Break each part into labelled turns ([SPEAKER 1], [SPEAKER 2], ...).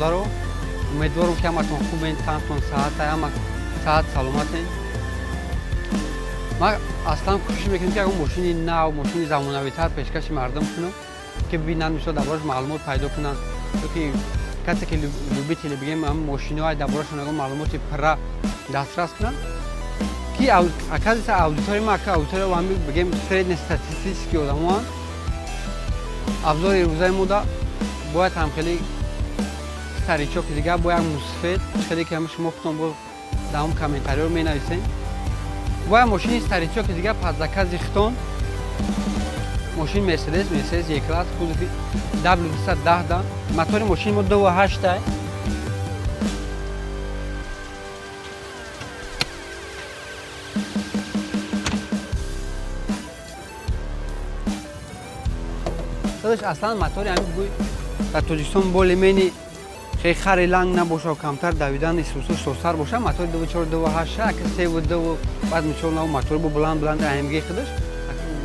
[SPEAKER 1] خانواده‌ро امیدوارم که همتون خوبین، تنتون صحت همه صحت سلامتین. من اصلا کوشش میکنم که اون ماشین نو، ماشین زمانوی تر پیشکش مردم کنم که ببینن میشه دربارش معلومات پیدا کنن. چون کسی که لوبیتیل بگیم هم ماشین‌های دربارشون اگه معلومات پر دسترس کنن که اکثر اودیتوری ما که اودیتوری و هم بگیم سرید استاتستیکی آدمان ابزار روزای مودا باید هم خیلی سریچوک دیگه باید مصفید خیلی که همه شما خودتون با دام کامنتاری رو می نویسین. باید ماشین سریچوک دیگه پس زیختون ماشین مرسدس e-کلاس کودفی w210 موتور ماشین ما 2.8 आहे. داداش اصلا موتور همین بگوی در تاجیکستان بالمینی خیلی خری لنگ نباشه و کمتر دویدن سوسر باشه موتور 2.4 اگه 3.2 بعد میشون اون موتور با بلند اهمیت خودش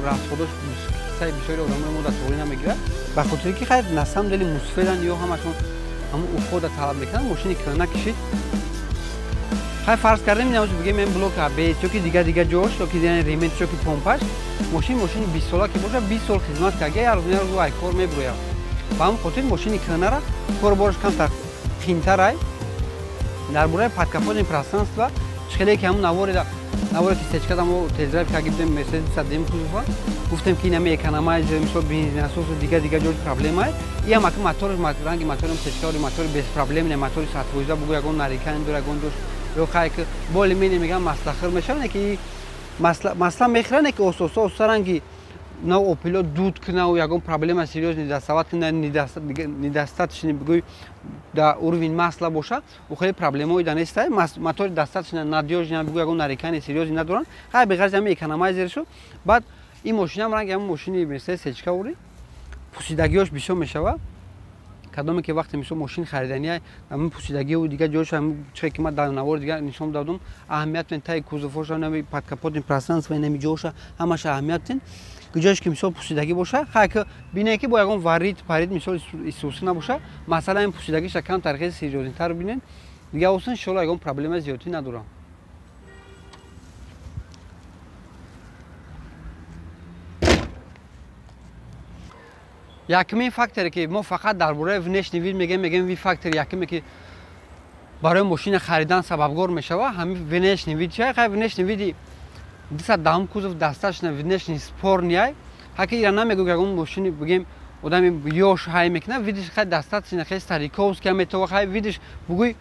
[SPEAKER 1] راست خودش سعی بسیاری آدمای ما در طوری نمیگیره به خاطر که خیلی نسم دلی مصفدن یا همشون همون افقود طلب میکنن ماشین کنه کشید. خیلی فرض کردیم اینجا بگیم این بلوک به چوکی دیگه جوش چوکی دیگه ریمنت چوکی پمپش ماشین 20 ساله که باشه 20 سال خدمت کرده هر روز رو کار میبره. با هم خاطر ماشین کنه را کار بارش کمتر خینتر ای درباره پادکاپوت پرسنس و خیلی که همون نواری که سچ کردم و تست درایو کردیم مرسدس دیم کوزوفا گفتم که اینم اکونومایز میشه بنزین اساس دیگه جور پرابلم ای یا ما که موتور رنگ موتورم سچ کردم موتور بیس پرابلم نه موتور 112 بگو یگون نریکن دورگون دوش رو خای که بول مینی میگم مصلحت میشه که مثلا میخرن که اساسا سرنگی نو اوپیلو دود کنه و یگون پرابلم سریوس نداستات کنه نداستاتش نبگوی دا اوروین مسئله باشه و خیلی پرابلمای دانسته موتور داستاتش ندیوج نبگوی یگون نریکن سریوس ندارن خیلی بغرض هم اکونومایزر شو بعد این ماشین هم رنگ هم ماشینی مثل سچکا وری پوسیدگیش بیشتر میشه کدومی که وقتی میشه ماشین خریدنیه همین پوسیدگی و دیگه جوش هم چه که من در نوار دیگه نشون دادم اهمیت من تای کوزوفوش نمی پادکاپوت پرسنس و نمی جوش همش اهمیت کجاش که میشه پوسیدگی باشه خاک بینه که با یگون وارید پرید میشه اسوس نباشه مثلا این پوسیدگی شکم ترخیص سیریوزی تر ببینین دیگه اصلا شلو یگون پرابلم زیادی نداره. یکمین فاکتوری که ما فقط درباره ونش نوید میگیم وی فاکتور یکمی که برای ماشین خریدن سببگار میشه همین ونش نوید چیه خیلی ونش نویدی دیسا دام کوزوف دستش نه ونش سپور نیای هکی ایران نمیگه اون ماشین بگیم آدم یوش های میکنه ویدش خیلی دستش نه خیلی استریکوس که میتوه خیلی ویدش بگوی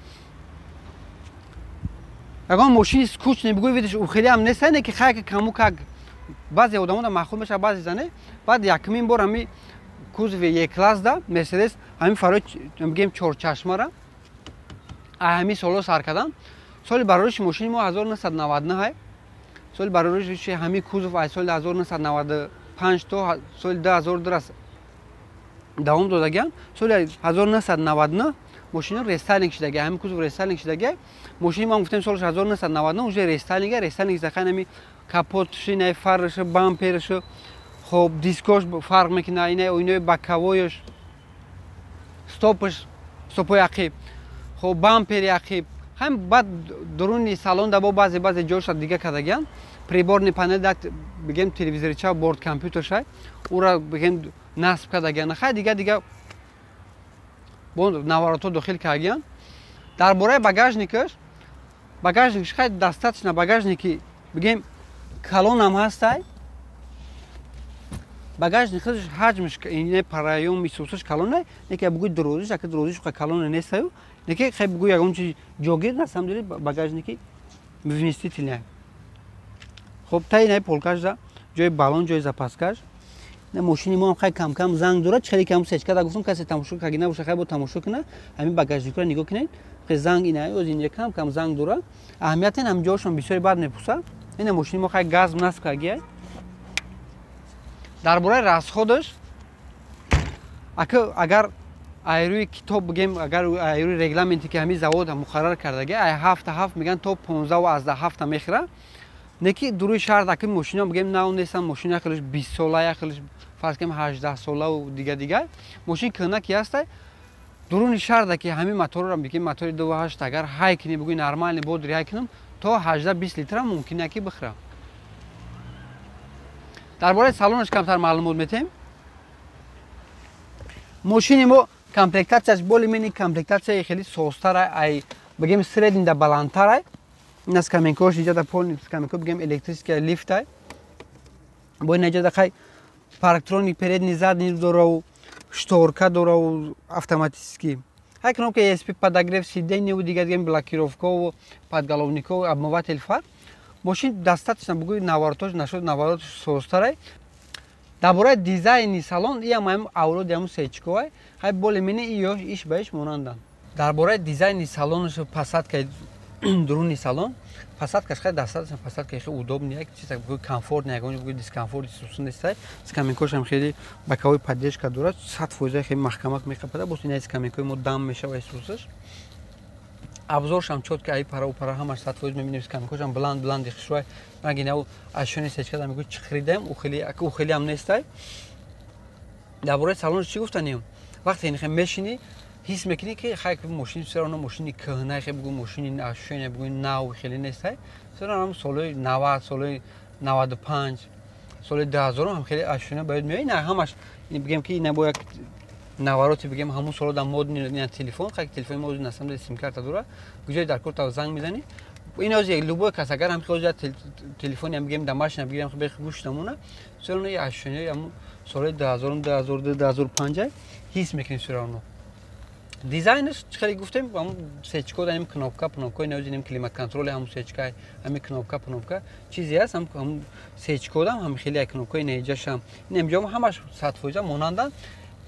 [SPEAKER 1] اگه ماشین سکوچ نمیگوی ویدش او خیلی هم نیست که خیلی کمو که بعضی آدم‌ها مخول میشه بعضی زنه بعد یکمین بار همی کوزوف e-کلاس دا مرسدس همین فرای میگیم چهار چشمه را همین سالو سر کردن سال برایش ماشین ما 1999 های سال برایش همین کوزوف ای سال 1995 تا سال 2002 دوام دادگان سال 1999 ماشین ریستایلینگ شده همین کوزوف ریستایلینگ شده ماشین ما گفتیم سال 1999 اونجا ریستایلینگ زخن همین کاپوتش نه فرش بامپرش خب دیسکوش فرق میکنه اینه بکوایش استوپای عقب خب بامپر عقب هم بعد درون سالن دبا بعضی جاش دیگه کردگان پریبورن پنل دات بگیم تلویزیون چا بورد کامپیوتر شای او را بگیم نصب کردگان خیلی دیگه بوند نواراتو داخل کردگان درباره باگاژنیکش خیلی دستاتش نه باگاژنیکی بگیم کالون هم هستای باگاژنیک خودش حجمش اینه پرایوم میسوسش کالونه نکه بگوی دروزش اگه دروزش خیلی کالون نیست نکه خیلی بگوی اون چیز جوگیر نسام داری باگاژنیکی می‌بینید تیله خب تا اینه پولکاش دا جای بالون جای زپاسکاش نه ماشین ما هم خیلی کم زنگ داره خیلی کم سچ کرده گفتم کسی تماشا کنه نباشه خیلی با تماشا کنه همین باگاژنیک رو نگاه کنید خیلی زنگ اینه از این کم زنگ داره اهمیت هم جاش هم بسیار بد نپوسه این ماشین ما خیلی گاز نصب کرده درباره راست خودش اگر ایروی کتاب بگیم اگر ایروی رگلامنتی که همین زواد مقرر کرده ای 7 میگن تا 15 و از 7 میخره نکی دروی شهر داکی ماشینا بگیم نه نیستن ماشین خیلیش 20 ساله خیلیش فرض کنیم 18 ساله و دیگه ماشین کنه کی هست дуруни шарда ки ҳамин моторро бигем мотори 2.8 агар ҳай кини бигӯи нормални бодри ҳай кинам то 18-20 литра мумкина ки бихӯрам. дар бораи салонаш камтар маълумот метем. мошини мо комплектатсияш более-менее комплектатсияи хеле созтар ай бигем средни да баландтар ай. ин аз каменкош иҷода полни каменко бигем электрический лифт ай. бо ин иҷода хай парктроник передни задни дораву шторка дораву автоматически. Хай кнопка ESP подогрев сиденьеву дига дигем блокировкову подголовникову обмыватель фар. Мошин достаточно бигӯи наворотош нашуд наворотош созтар. дар бораи дизайни салон иам авлоди ҳамун сечкоай хай более-менее иёш иш ба иш монанданд. дар бораи дизайни салонаш посадкаи дуруни салон посадкаш хай достаточно посадкаи хеле удобни чиза бигӯи комфортни ягони бигӯи дискомфорти сусу нестай. Скаминкошам хеле боковой поддержка дорад 100% хеле маҳкамак меқапада бос ина скаминкои мо дам мешава сусаш. Обзоршам чётки ай пара упара ҳамаш 100% мебинем скаминкошам бланд ихшвай магинау ашони сечкада мегӯ чи хридаем у хеле ам нестай. дар бораи салонаш чӣ гуфтанем вақте ин мешини ҳис мекунӣ ки хай мошини все равно мошини кӯҳна хе бигӯ мошини ашони бигӯи нав хеле нестай. все равно соли 90 соли 95 соли 2000 ҳам хеле ашона бояд меои на ҳамаш бигем ки ина бо як навороти бигем ҳамун соло дар модни телефон хай телефони мо насамда сим-карта дора гуҷои дар корта занг мизанӣ ин ози любой кас агар ҳам хоҷа телефони ҳам бигем дар машина бигирам бехи гӯш намона все равно ашони ҳамун соли 2000 2002 2005 ҳис мекунем все равно. дизайнаш чӣ хеле гуфтем ҳамун сечко дар ин кнопка ин ози климат контроли ҳамун сечка ҳамин кнопка чизе ҳаст ҳамун сечко дам ҳам хеле кнопкаи неҷашам ин ҷом ҳамаш 100% монанданд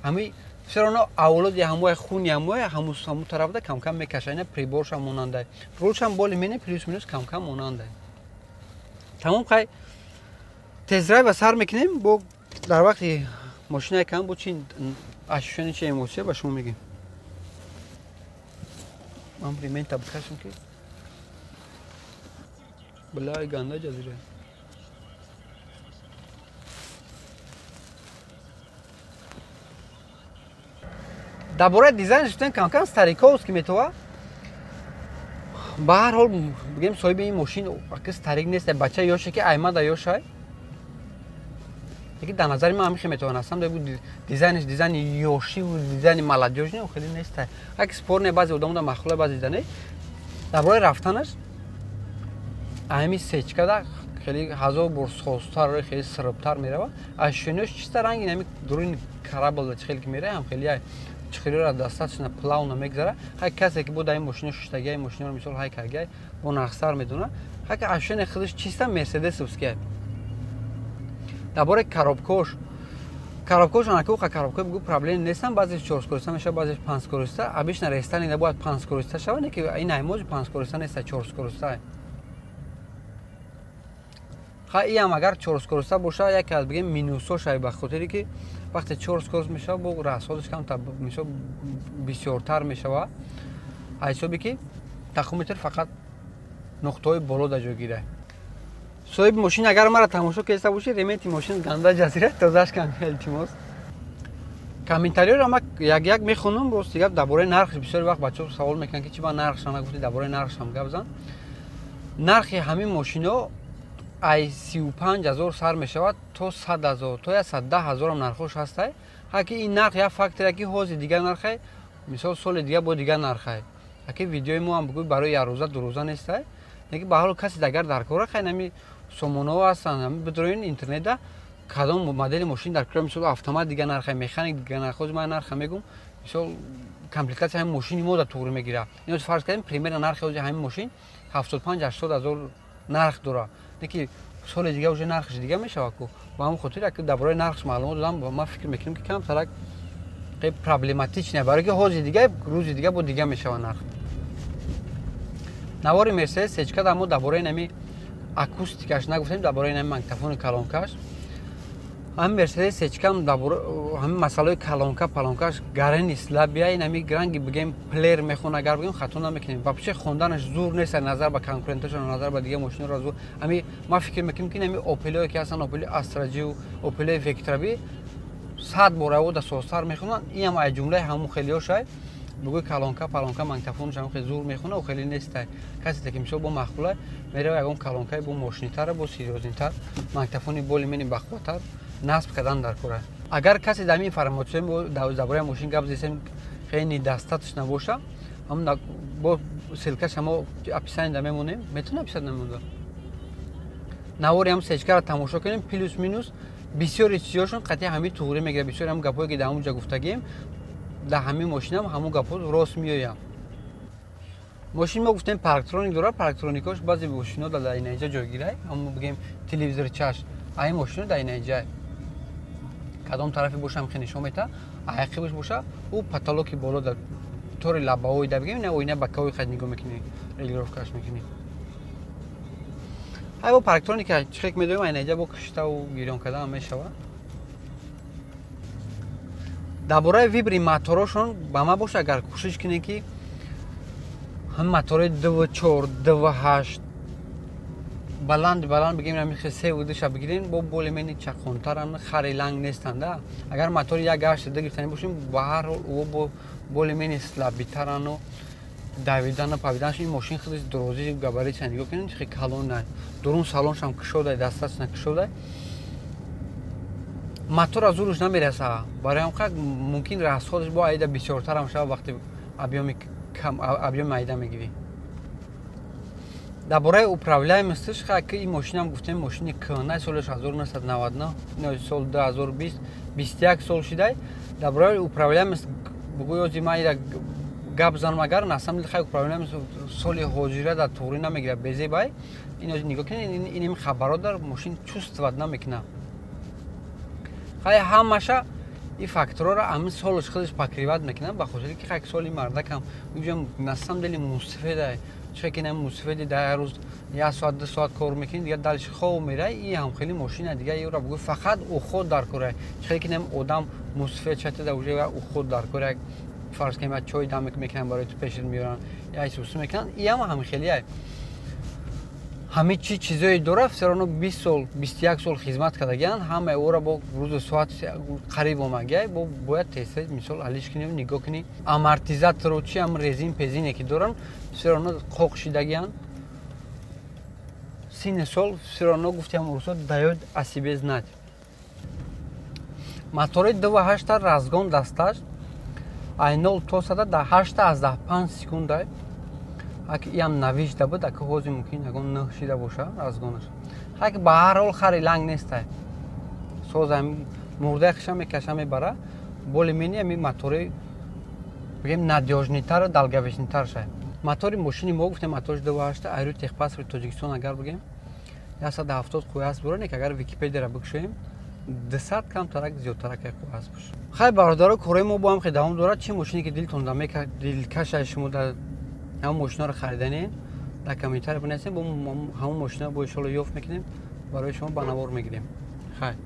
[SPEAKER 1] ҳами все равно авлоди ҳамои хуни ҳамун тарафда кам мекаша ина приборшам монандай рулшам более-менее плюс минус кам монандай. тамом хай тест-драйва сар мекунем бо дар вақти мошина кам бо чи ашушани чи эмоция ба шумо мегем. Ман ремень-то бикашем ки блай ганда ҷазира. дар бораи дизайнаш гуфтем кам стариковски метова. ба ҳар ҳол бигем соҳиби ин мошин аки старик нест бача ёше ки аймада ёшай лекин дар назари ман ҳамихе метавон ҳастам дизайниш дизайни ёшиву дизайни маладёжне хеле нестай аки спорне баъзе одамода махлула баъзе дидане. дар бораи рафтанаш ҳамин сечкада хеле ҳазор бор созтар хеле сирбтар мерава ашшониёш чиста ранги ҳамин дуруни карабл хеле ки мерава ҳам хеле чихирора достаточно плавно мегзара ҳай касе ки бо дар ин мошина шуштагиай мошинаро мисол ҳай каргиай бо нахсар медона ҳай ки ашшони худаш чиста мерседесовскиай. дар бораи коробкош анакуха коробка бигӯ проблем нестан баъзеш 4-скоростта мешава баъзеш 5-скоростта обычно рестани набояд 5-скоростта шава не ки ин аймози 5-скоростта неста 4-скоростта. хай иам агар 4-скоростта боша яке аз бигем минусошай ба хотире ки вақте 4-скорост мешава бо расходаш камтар мисол бисёртар мешава ҳисоби ки тахометр фақат нуқтаҳои боло дар ҷой гирад. соҳиби мошин агар мара тамошо кеста боши ремонти мошин ганда ҷазира тозаш кам илтимос. комментариёро ма як мехонам рост дигар дар бораи нархш бисёри вақт бачаҳо савол мекунанд ки чи ба нархш ана гуфти дар бораи нархш ҳам гап зан. нархи ҳамин мошино ай 35,000 сар мешавад то 100,000 то 110,000 ам нархош ҳастай. ҳаки ин нарх як факторе ки ҳози дигар нархай мисол соли дигар бо дигар нархай ҳаки видеои мо ҳам бигӯи барои як рӯза ду рӯза нестай лекин ба ҳол каси дагар даркора хай нами сомонаҳо ҳастанд ҳами бидроин интернетда кадом модели мошин дар кора мисол автомат дигар нархай механик дигар нархоз ман нарха мегум мисол комплектация ҳамин мошини мо да туғри мегира ин фарз кардем примерно нархи ҳози ҳамин мошин 75-80,000 нарх дора лекин соли дигар уже нархш дигар мешава ку ба ҳамин хотир ки дар бораи нархш маълумот додам ман фикр мекунам ки камтарак проблематичне барои ки ҳози дигар рӯзи дигар бо дигар мешава нарх. навори мерседес сечкада мо дар бораи нами акустикаш нагуфтем дар бораи нами магнитофони калонкаш ҳамин мерседес сечкам дар бораи ҳамин масъалаи калонка палонкаш гарени слабия нами ранги бигем плеер мехона агар бигем хато намекунем вообще хонданаш зур нест назар ба конкуренташон назар ба дигар мошинаро зур ҳами ман фикр мекунам ки нами опелое ки ҳастанд опели астраҷиу опеле вектраби 100 бора ода созтар мехонанд ин ҳам аз ҷумлаи ҳамун хелиёшай بگوی کلانکا مانگتافونش هم خیلی زور میخونه و خیلی نیسته کسی که میشه با مخوله میره اون کلانکای با ماشینی تر با سیریوزین تر مانگتافونی بالی منی بخواتر نصب کردن در کره اگر کسی در این فرمایشات با درباره ماشین گپ زدیم خیلی دستاتش نباشه هم با سلکش هم اپیسان میمونیم میتونه اپیسان نمونده نواری هم سچکار تماشا کنیم پلوس مینوس بسیاری چیزاشون قطعی همین توری میگیره بسیاری هم گپایی که در اونجا گفتگیم در همین ماشین هم همون گپا راست میایم ماشین ما گفتیم پارکترونیک داره پارکترونیکاش بعضی ماشینا در اینجا جایگیره اما بگیم تلویزیون چش این ماشین در اینجا کدام طرفی باشه هم نشون میده عقبش باشه او پاتالوکی بالا در طور لبه‌ای در بگیم نه اوینه بکاوی خود نگاه میکنی ریگرافکاش میکنی های با پارکترونیک چک میدویم اینجا با کشته و گیران کردن هم میشه درباره ویبری موتورشون با ما باشه اگر کوشش کنین که هم موتور 2.4 2.8 بلند بگیم همین خیلی ودش بگیرین با بولمنی چخونتر هم خری لنگ نیستند اگر موتور 1.8 گرفتن باشیم به هر حال او با بولمنی اسلابی ترن و دویدن و پاویدنش این ماشین خیلی درازی گاباریت نگاه کنین خیلی کلون نه درون سالنش هم کشوده دستش نکشوده موتور از روش نمیرسه برای هم خیلی ممکن راست خودش با عیده بسیارتر هم شود وقتی ابیوم عیده میگیری درباره اپراویلای مستش که این ماشین هم گفتیم ماشین کنه سالش 1999 نه سال 2020 21 سال شده درباره اپراویلای مست بگوی از ما گپ زنم اگر نسیم خیلی اپراویلای مست سال حاضره در توری نمیگیره بزی بای اینو نگاه کنین اینم خبرات در ماشین چوست ود نمیکنه خیلی همشه این فاکتورها را همین سالش خودش پاکریوت میکنن با خاطر که خیلی سالی مردک هم میگم نسیم دلی مستفیده چه که نم مستفیدی در روز یا ساعت 2 ساعت کار میکنی دیگه دلش خوب میره این هم خیلی ماشین دیگه ای را بگو فقط او خود در کاره چه که نم آدم مستفید چته در وجه او خود در کاره فرض کنیم چای دم میکنن برای تو پیش میارن یا ایسوس میکنن این هم خیلیه همه چیزایی داره سرانو 20 سال 21 سال خدمت کردگان همه او را با روز ساعت قریب اومگه باید تست مثال حلش کنیم نگاه کنیم آمورتیزاتور رو چی هم رزین پزینه که دارن سرانو خوق شدگان 3 سال سرانو گفتیم روسا دایود اسیبز ند موتور 2.8 رازگان دستش اینول تو ساده در 8 از 5 سکونده اگه یم نوشته بود اگه حوضی ممکن اگه نخشیده باشه رازگانش اگه به هر حال خری لنگ نیسته سوز هم مرده خشم میکشه میبره بولمینی همی موتوری بگیم ندیاجنیتر و دلگوشنیتر شه موتوری ماشینی ما گفتیم موتورش 2.8 ایرو تخپاس رو تاجیکستان اگر بگیم 170 خوی است برونه که اگر ویکیپدیا را بکشیم 200 کم ترک زیادتر که خوی است باشه خیلی برادرها کره ما با هم خدمت داره چه ماشینی که دلتون دمیکه دلکش شما در همون ماشینا رو خریدنین در کامنتر بنویسین با همون ماشینا با ان شاء الله یافت میکنیم برای شما بنوار میگیریم خیلی